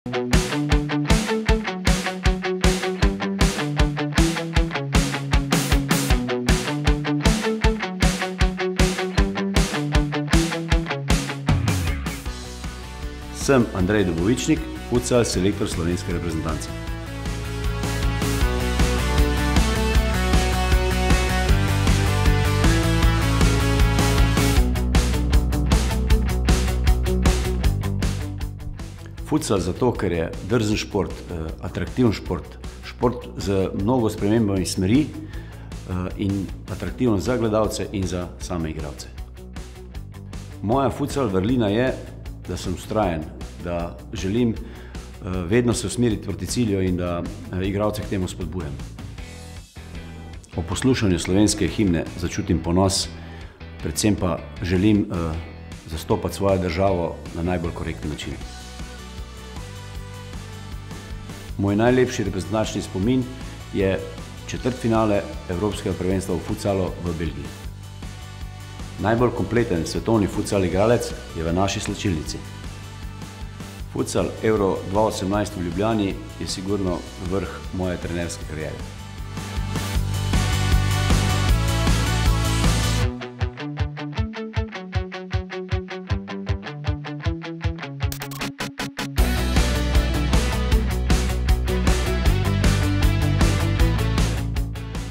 Sem Andrej Dobovičnik, futsal selektor slovenske reprezentance. Futsal zato, ker je drzen šport, atraktiven šport, šport z mnogo spremembami smeri in atraktiven za gledalce in za same igralce. Moja futsal vrlina je, da sem vztrajen, da želim vedno se usmeriti proti cilju in da igralce k temu spodbujam. Ob poslušanju slovenske himne začutim ponos, predvsem pa želim zastopati svojo državo na najbolj korekten način. Moj najlepši reprezentančni spomin je četrtfinale Evropskega prvenstva v futsalu v Belgiji. Najbolj kompleten svetovni futsal igralec je v naši slačilnici. Futsal Euro 2018 v Ljubljani je sigurno vrh moje trenerske kariere.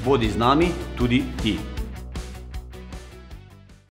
Bodi z nami tudi ti.